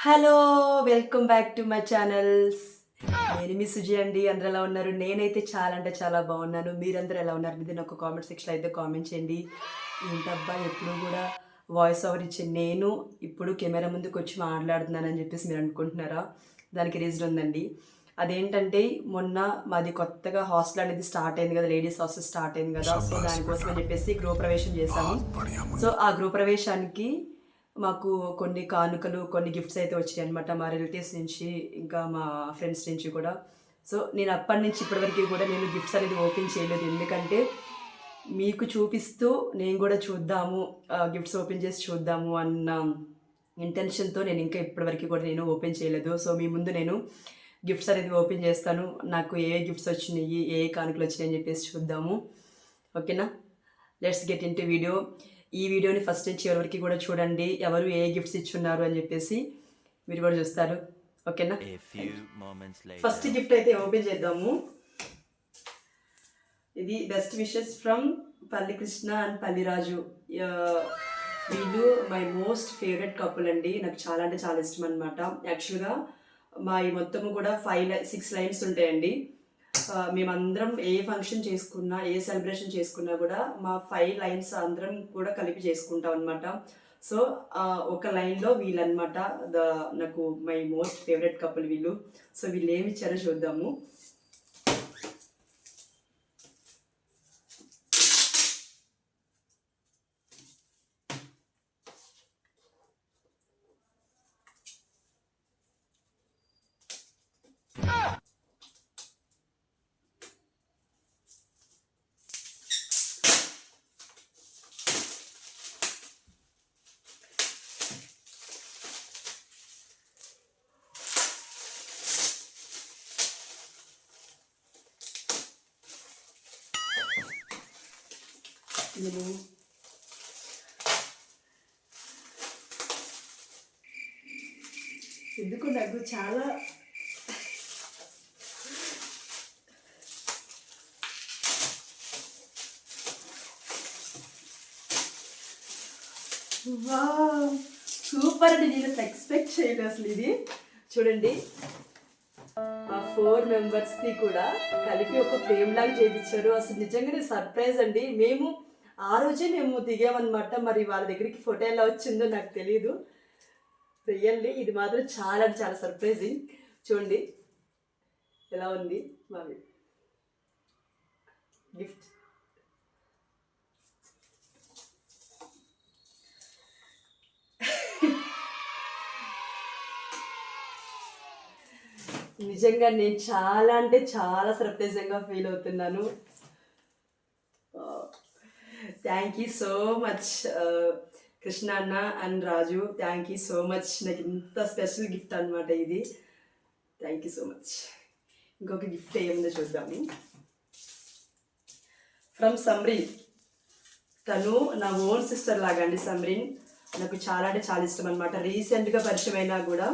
Hello! Welcome back to my channels. నేను మీ సుజి అండి. అందరూ ఎలా ఉన్నారు? నేనైతే చాలా అంటే చాలా బాగున్నాను. మీరందరూ ఎలా ఉన్నారు? అనేది నాకు కామెంట్ సెక్షన్‌లో అయితే కామెంట్ చేయండి. ఏంటబ్బా! ఎప్పుడు కూడా వాయిస్ ఓవర్ ఇచ్చే నేను ఇప్పుడు కెమెరా ముందుకొచ్చి మాట్లాడుతున్నానని చెప్పేసి మీరు అనుకుంటున్నారా? దానికి రీజన్ ఉందండి. అదేంటంటే మొన్న మాది కొత్తగా హాస్టల్ అనేది స్టార్ట్ అయింది కదా! లేడీస్ హాస్టల్ స్టార్ట్ అయింది కదా! సో, దానికోసం అని చెప్పేసి గృహప్రవేశం చేశాము. సో, ఆ గృహప్రవేశానికి మాకు కొన్ని కానుకలు, కొన్ని గిఫ్ట్స్ అయితే వచ్చాయన్నమాట. మా రిలేటివ్స్ నుంచి, ఇంకా మా ఫ్రెండ్స్ నుంచి కూడా. సో, నేను అప్పటినుంచి ఇప్పటివరకు కూడా నేను గిఫ్ట్స్ అనేది ఓపెన్ చేయలేదు. ఎందుకంటే, మీకు చూపిస్తూ నేను కూడా చూద్దాము, గిఫ్ట్స్ ఓపెన్ చేసి చూద్దాము అన్న ఇంటెన్షన్‌తో నేను ఇంకా ఇప్పటివరకు కూడా నేను ఓపెన్ చేయలేదు. సో, మీ ముందు నేను గిఫ్ట్స్ అనేది ఓపెన్ చేస్తాను. నాకు ఏ గిఫ్ట్స్ వచ్చినాయి, ఏ కానుకలు వచ్చినాయి అని చెప్పేసి చూద్దాము. ఓకేనా? Let's get into video. ఈ వీడియోని ఫస్ట్ నుంచి చివరి వరకు కూడా చూడండి. ఎవరు ఏ గిఫ్ట్స్ ఇచ్చున్నారు అని చెప్పేసి మీరు కూడా చూస్తారు. ఓకేనా? ఫస్ట్ గిఫ్ట్ అయితే ఓపెన్ చేద్దాము. ఇది బెస్ట్ విషెస్ ఫ్రమ్ పల్లి కృష్ణ అండ్ పల్లి రాజు. వీళ్ళు మై మోస్ట్ ఫేవరెట్ కపుల్ అండి. నాకు చాలా అంటే చాలా ఇష్టం అనమాట. యాక్చువల్గా మా ఈ మొత్తము కూడా 6 లైన్స్ ఉంటాయండి. మేమందరం ఏ ఫంక్షన్ చేసుకున్నా, ఏ సెలబ్రేషన్ చేసుకున్నా కూడా మా 5 లైన్స్ అందరం కూడా కలిపి చేసుకుంటాం అనమాట. సో, ఒక లైన్‌లో వీళ్ళనమాట. నాకు మై మోస్ట్ ఫేవరెట్ కపుల్ వీళ్ళు. సో, వీళ్ళు ఏమి ఇచ్చారో చూద్దాము. నేను ఎందుకు నాకు చాలా సూపర్ అండి. నేను అసలు ఎక్స్పెక్ట్ చేయలేదు అసలు ఇది. చూడండి, ఆ 4 మెంబర్స్‌ని కూడా కలిపి ఒక ఫ్రేమ్ లాగా చేపించారు. అసలు నిజంగానే సర్ప్రైజ్ అండి. ఆ రోజే మేము దిగామన్నమాట. మరి వాళ్ళ దగ్గరికి ఫోటో ఎలా వచ్చిందో నాకు తెలీదు. రియల్లీ ఇది మాత్రం చాలా అంటే చాలా సర్ప్రైజింగ్. చూడండి ఎలా ఉంది మాది గిఫ్ట్. నిజంగా నేను చాలా అంటే చాలా సర్ప్రైజింగ్గా ఫీల్ అవుతున్నాను. Thank you so much Krishna అన్న and Raju. Thank you so much. నాకు ఇంత స్పెషల్ గిఫ్ట్ అనమాట ఇది. Thank you so much. ఇంకొక గిఫ్ట్ ఏముందో చూద్దాము. ఫ్రమ్ సమ్రీన్. తను నా ఓన్ సిస్టర్ లాగా అండి సమ్రీన్. నాకు చాలా అంటే చాలా ఇష్టం అనమాట. రీసెంట్గా పరిచయం అయినా కూడా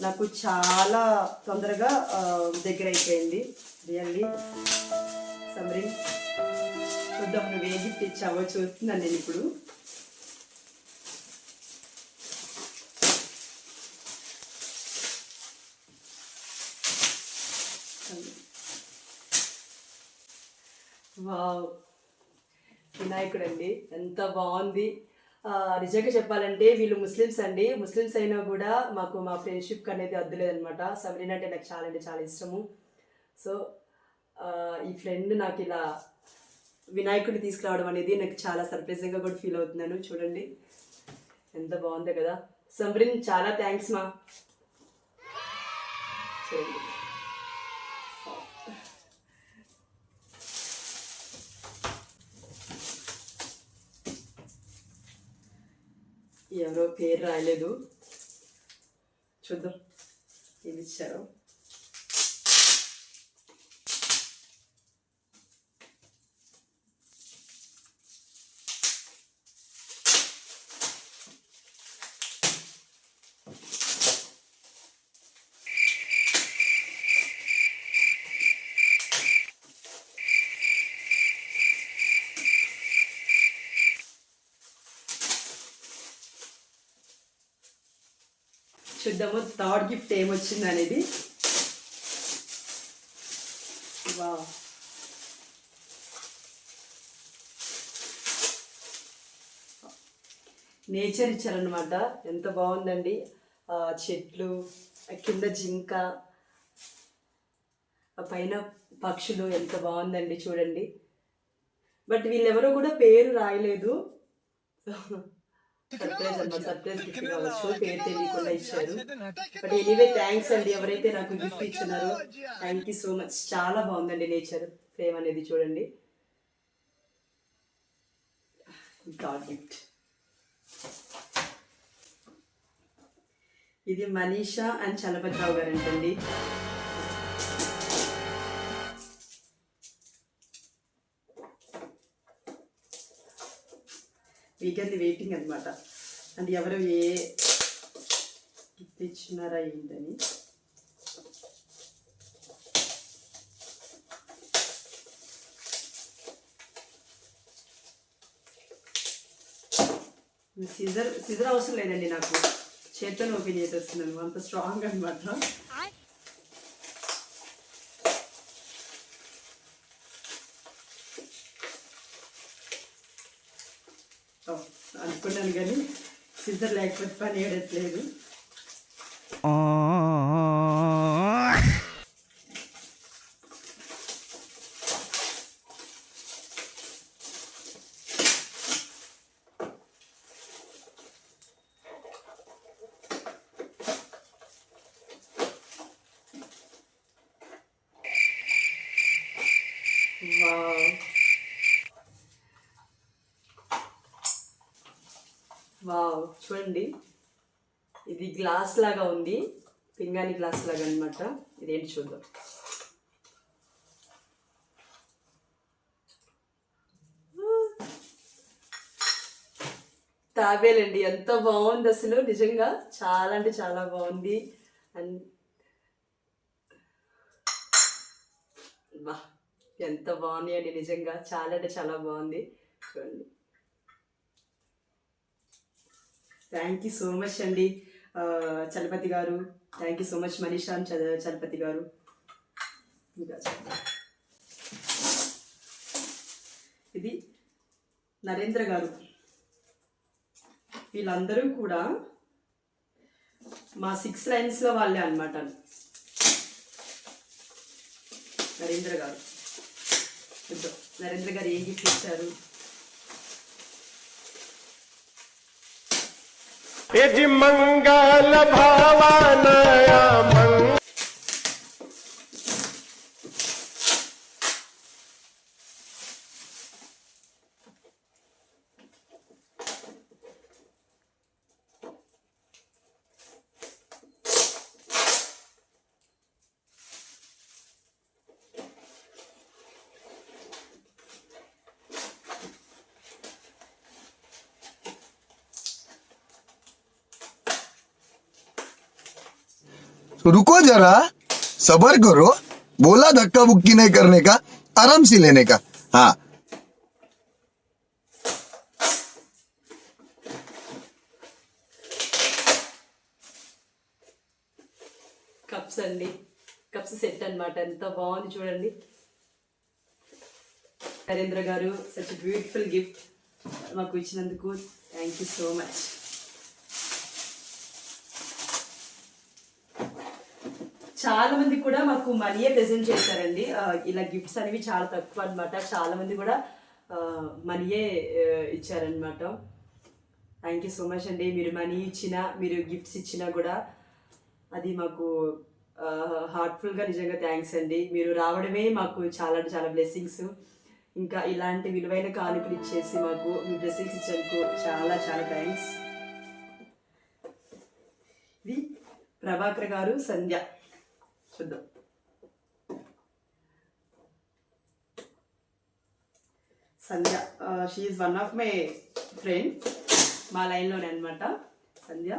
నాకు చాలా తొందరగా దగ్గర అయిపోయింది. రియల్లీ సమ్రీన్, చూద్దాం నువ్వు ఏ గిఫ్ట్ ఇచ్చావో చూస్తున్నాను నేను ఇప్పుడు. వావ్, వినాయకుడు అండి, ఎంత బాగుంది. నిజంగా చెప్పాలంటే వీళ్ళు ముస్లిమ్స్ అండి. ముస్లిమ్స్ అయినా కూడా మాకు మా ఫ్రెండ్షిప్ అనేది అద్దులేదనమాట. సమ్రీన్ అంటే నాకు చాలా అంటే చాలా ఇష్టము. సో, ఈ ఫ్రెండ్ నాకు ఇలా వినాయకుడిని తీసుకురావడం అనేది నాకు చాలా సర్ప్రైజింగ్గా కూడా ఫీల్ అవుతున్నాను. చూడండి ఎంత బాగుందో కదా. సమ్రీన్ చాలా థ్యాంక్స్ మా. చూడండి ఎవరో పేరు రాయలేదు, చూద్దాం ఏమి ఇచ్చారో. చూద్దాము థర్డ్ గిఫ్ట్ ఏమొచ్చింది అనేది. వావ్, నేచర్ ఇచ్చారనమాట. ఎంత బాగుందండి. చెట్లు, కింద జింక, పైన పక్షులు, ఎంత బాగుందండి చూడండి. బట్ వీళ్ళెవరో కూడా పేరు రాయలేదు. సర్ప్రైజ్ అన్నమాట, సర్ప్రైజ్ గిఫ్ట్ కావచ్చు, పేరు తెలియకుండా ఇచ్చారు. బట్ ఎనీవే థ్యాంక్స్ అండి ఎవరైతే నాకు గిఫ్ట్ ఇచ్చినారో. Thank you so much. చాలా బాగుందండి నేచర్ ఫ్రేమ్ అనేది చూడండి. God gift. ఇది మనీషా అండ్ చలపతిరావు గారు అంటండి. వీకెండ్ వెయిటింగ్ అనమాట. అంటే ఎవరు ఏ గిఫ్ట్ ఇచ్చినారా ఏంటని. సిజర్ అవసరం లేదండి, నాకు చేతితో ఓపెన్ చేసేస్తున్నాను, అంత స్ట్రాంగ్ అనమాట. అనుకున్నాను కానీ సిజర్ లేకపోతే పని వేయట్లేదు. వావ్, చూడండి ఇది గ్లాస్ లాగా ఉంది, పింగాణి గ్లాస్ లాగా అనమాట. ఇదేంటి చూద్దాం. తాబేలండి, ఎంత బాగుంది అసలు, నిజంగా చాలా అంటే చాలా బాగుంది. అండ్ వా, ఎంత బాగుంది అండి, నిజంగా చాలా అంటే చాలా బాగుంది. చూడండి. థ్యాంక్ యూ సో మచ్ అండి చలపతి గారు. Thank you so much Manisha Chalapathi గారు. ఇది నరేంద్ర గారు. వీళ్ళందరూ కూడా మా 6 లైన్స్లో వాళ్ళే అనమాట. నరేంద్ర గారు, నరేంద్ర గారు ఏం గిఫ్ట్ ఇచ్చారు. మంగళ భావనయ तो रुको जरा, सबर करो. बोला धक्का बुक्की नहीं करने का, आराम से लेने का. हाँ, కప్స్ అండి, కప్స్ సెట్ అనమాట. ఎంత బాగుంది చూడండి. నరేంద్ర గారు సచ్ బ్యూటిఫుల్ గిఫ్ట్ మాకు ఇచ్చినందుకు థ్యాంక్ యూ సో మచ్. చాలా మంది కూడా మాకు మనీయే ప్రెజెంట్ చేశారండి. ఇలా గిఫ్ట్స్ అనేవి చాలా తక్కువ అనమాట. చాలా మంది కూడా మనీయే ఇచ్చారనమాట. థ్యాంక్ యూ సో మచ్ అండి. మీరు మనీ ఇచ్చినా, మీరు గిఫ్ట్స్ ఇచ్చినా కూడా అది మాకు హార్ట్ఫుల్గా నిజంగా థ్యాంక్స్ అండి. మీరు రావడమే మాకు చాలా అంటే చాలా బ్లెస్సింగ్స్. ఇంకా ఇలాంటి విలువైన కానుకలు ఇచ్చేసి మాకు మీ బ్లెస్సింగ్స్ ఇచ్చినందుకు చాలా చాలా థ్యాంక్స్. ఇది ప్రభాకర్ గారు, సంధ్య. చూద్దాం. Sandhya, she is one of my friend, మా లైన్లోనే అనమాట సంధ్య.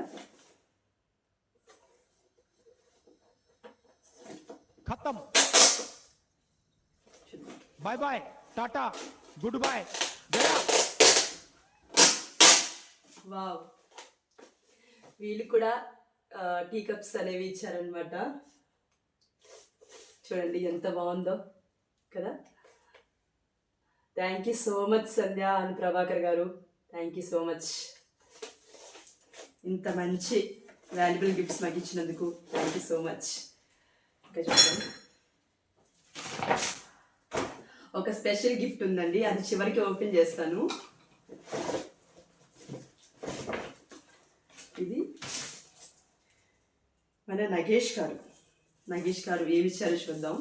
खत्म, bye bye, tata, good bye, गया. వావ్, వీళ్ళు కూడా టీ కప్స్ అనేవి ఇచ్చారనమాట. చూడండి ఎంత బాగుందో కదా. Thank you so much Sandhya and Prabhakar గారు, థ్యాంక్ యూ సో మచ్. ఇంత మంచి వాల్యుబుల్ గిఫ్ట్స్ మాకు ఇచ్చినందుకు థ్యాంక్ యూ సో మచ్. ఇంకా చూడండి ఒక స్పెషల్ గిఫ్ట్ ఉందండి, అది చివరికి ఓపెన్ చేస్తాను. ఇది మన నగేష్ గారు ఏమి ఇచ్చారో చూద్దాం.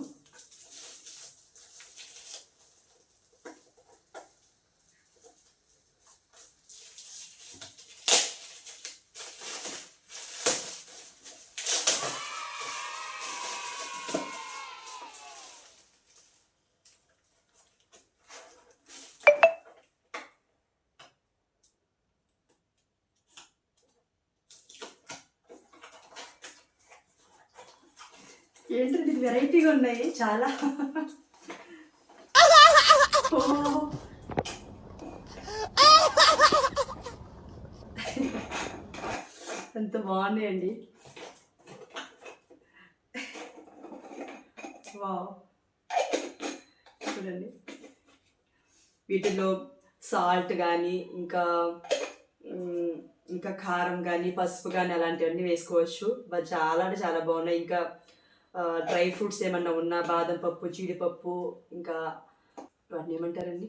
ఏంటంటే ఇది వెరైటీగా ఉన్నాయి చాలా. ఓ. ఎంత బాగున్నాయండి. వావ్, చూడండి వీటిలో సాల్ట్ కానీ ఇంకా ఇంకా కారం కానీ పసుపు కానీ అలాంటివన్నీ వేసుకోవచ్చు. బట్ చాలా అంటే చాలా బాగున్నాయి. ఇంకా డ్రై ఫ్రూట్స్ ఏమన్నా ఉన్నా బాదం పప్పు, జీడిపప్పు, ఇంకా వాటిని ఏమంటారండి,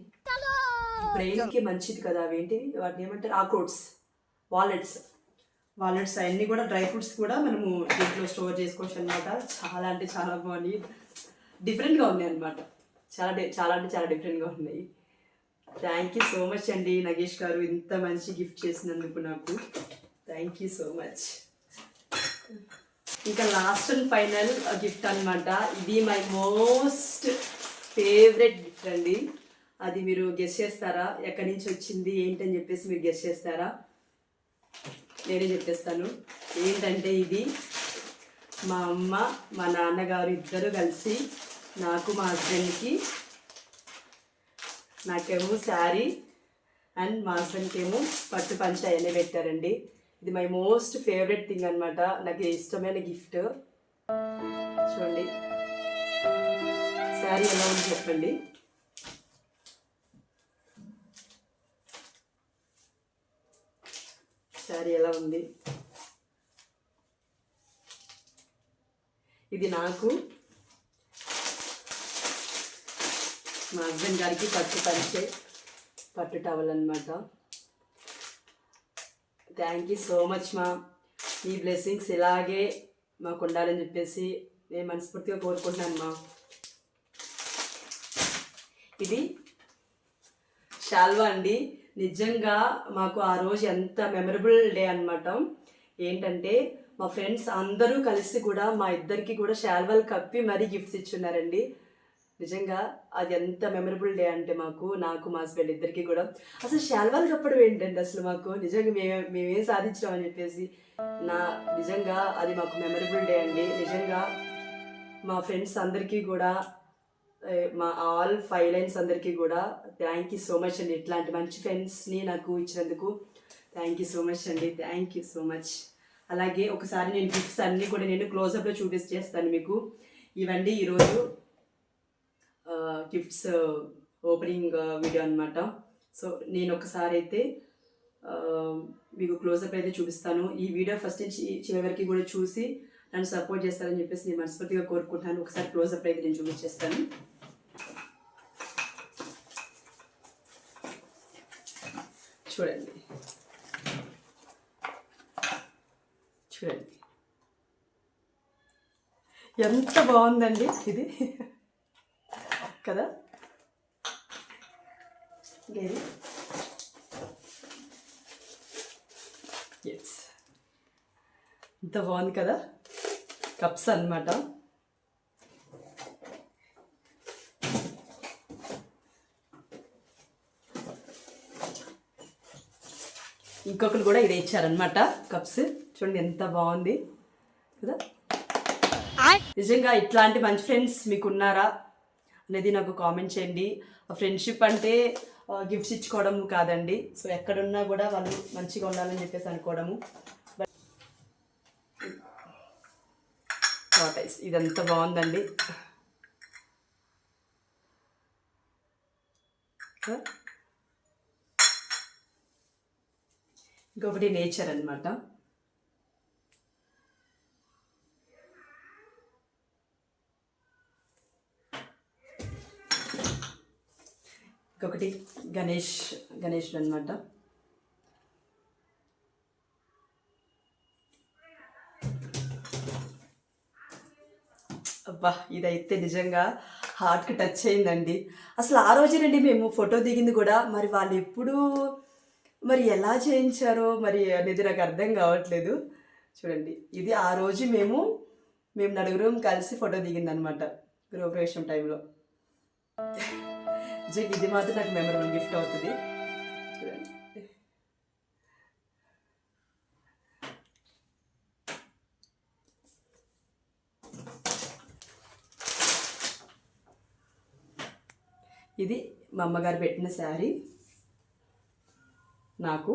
బ్రెయిన్కి మంచిది కదా అవేంటివి, వాటిని ఏమంటారు, ఆక్రోట్స్, వాల్నట్స్ అవన్నీ కూడా డ్రై ఫ్రూట్స్ కూడా మనము దీంట్లో స్టోర్ చేసుకోవచ్చు అనమాట. చాలా అంటే చాలా బాగున్నాయి, డిఫరెంట్గా ఉన్నాయి అనమాట. చాలా అంటే చాలా డిఫరెంట్గా ఉన్నాయి. థ్యాంక్ యూ సో మచ్ అండి నగేష్ గారు, ఇంత మంచి గిఫ్ట్ చేసినందుకు నాకు థ్యాంక్ యూ సో మచ్. ఇంకా లాస్ట్ అండ్ ఫైనల్ గిఫ్ట్ అనమాట. ఇది మై మోస్ట్ ఫేవరెట్ గిఫ్ట్ అండి. అది మీరు గెస్ చేస్తారా, ఎక్కడి నుంచి వచ్చింది ఏంటని చెప్పేసి మీరు గెస్ చేస్తారా? నేనే చెప్పేస్తాను. ఏంటంటే ఇది మా అమ్మ మా నాన్నగారు ఇద్దరు కలిసి నాకు మా హస్బెండ్కి, నాకేమో శారీ అండ్ మా హస్బెండ్కి ఏమో పట్టు పంచ అవన్నీ పెట్టారండి. ఇది మై మోస్ట్ ఫేవరెట్ థింగ్ అనమాట, నాకు ఇష్టమైన గిఫ్ట్. చూడండి శారీ ఎలా ఉంది చెప్పండి. శారీ ఎలా ఉంది? ఇది నాకు మా హస్బెండ్ గారికి పట్టు టవల్ అనమాట. థ్యాంక్ యూ సో మచ్ మా, మీ బ్లెస్సింగ్స్ ఇలాగే మాకు ఉండాలని చెప్పేసి నేను మనస్ఫూర్తిగా కోరుకుంటున్నాను మా. ఇది శాల్వా అండి. నిజంగా మాకు ఆ రోజు ఎంత మెమరబుల్ డే అనమాట. ఏంటంటే మా ఫ్రెండ్స్ అందరూ కలిసి కూడా మా ఇద్దరికి కూడా శాల్వాలు కప్పి మరీ గిఫ్ట్స్ ఇచ్చున్నారండి. నిజంగా అది ఎంత మెమరబుల్ డే అంటే నాకు మా హస్బెండ్ ఇద్దరికి కూడా. అసలు శాల్వాలు కప్పడం ఏంటండి అసలు మాకు నిజంగా మేమేం సాధించాం అని చెప్పేసి నిజంగా అది మాకు మెమరబుల్ డే అండి. నిజంగా మా ఫ్రెండ్స్ అందరికీ కూడా, మా ఆల్ 5 లైన్స్ అందరికీ కూడా థ్యాంక్ యూ సో మచ్ అండి. ఇట్లాంటి మంచి ఫ్రెండ్స్ని నాకు ఇచ్చినందుకు థ్యాంక్ యూ సో మచ్ అండి. Thank you so much. అలాగే ఒకసారి నేను గిఫ్ట్స్ అన్నీ కూడా నేను క్లోజప్లో చేస్తాను మీకు. ఇవన్నీ ఈరోజు గిఫ్ట్స్ ఓపెనింగ్ వీడియో అనమాట. సో నేను ఒకసారి అయితే మీకు క్లోజప్ అయితే చూపిస్తాను. ఈ వీడియో ఫస్ట్ నుంచి చివరి వరకు కూడా చూసి నన్ను సపోర్ట్ చేస్తారని చెప్పేసి నేను మనస్ఫూర్తిగా కోరుకుంటున్నాను. ఒకసారి క్లోజప్ అయితే నేను చూపించేస్తాను. చూడండి ఎంత బాగుందండి ఇది కదా. ఎస్, ఇంత బాగుంది కదా. కప్స్ అన్నమాట. ఇంకొకరు కూడా ఇదే ఇచ్చారనమాట కప్స్. చూడండి ఎంత బాగుంది కదా. నిజంగా ఇట్లాంటి మంచి ఫ్రెండ్స్ మీకు ఉన్నారా అనేది నాకు కామెంట్ చేయండి. ఫ్రెండ్షిప్ అంటే గిఫ్ట్స్ ఇచ్చుకోవడం కాదండి. సో ఎక్కడున్నా కూడా వాళ్ళు మంచిగా ఉండాలని చెప్పేసి అనుకోవడము. టార్టైస్ ఇదంతా బాగుందండి. ఇంకొకటి నేచర్ అన్నమాట. ఇంకొకటి గణేష్ అన్నమాట. అబ్బా ఇదైతే నిజంగా హార్ట్కి టచ్ అయిందండి. అసలు ఆ రోజేనండి మేము ఫోటో దిగింది కూడా. మరి వాళ్ళు ఎప్పుడు మరి ఎలా చేయించారో మరి అనేది నాకు అర్థం కావట్లేదు. చూడండి ఇది ఆ రోజు మేము నలుగురం కలిసి ఫోటో దిగిందనమాట గృహప్రవేశం టైంలో. నిజంగా ఇది మాత్రం నాకు మెమరబుల్ గిఫ్ట్ అవుతుంది. చూడండి ఇది మా అమ్మగారు పెట్టిన శారీ నాకు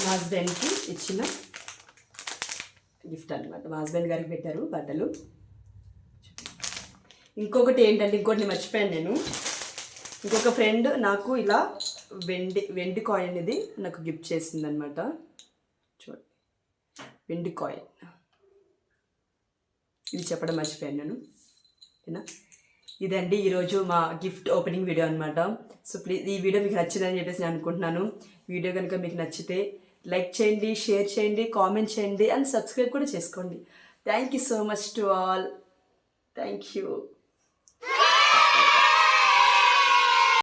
మా హస్బెండ్కి ఇచ్చిన గిఫ్ట్ అనమాట. మా హస్బెండ్ గారికి పెట్టారు బట్టలు. ఇంకొకటి ఏంటంటే ఇంకోటి మర్చిపోయాను నేను. ఇంకొక ఫ్రెండ్ నాకు ఇలా వెండి కాయిన్ ఇది నాకు గిఫ్ట్ చేసిందనమాట. చూడండి వెండి కాయిన్, ఇది చెప్పడం మర్చిపోయాను నేను. ఓకేనా, ఇదండి ఈరోజు మా గిఫ్ట్ ఓపెనింగ్ వీడియో అనమాట. సో ప్లీజ్ ఈ వీడియో మీకు నచ్చిందని చెప్పేసి నేను అనుకుంటున్నాను. వీడియో కనుక మీకు నచ్చితే లైక్ చేయండి, షేర్ చేయండి, కామెంట్ చేయండి అండ్ సబ్స్క్రైబ్ కూడా చేసుకోండి. Thank you so much to all. Thank you.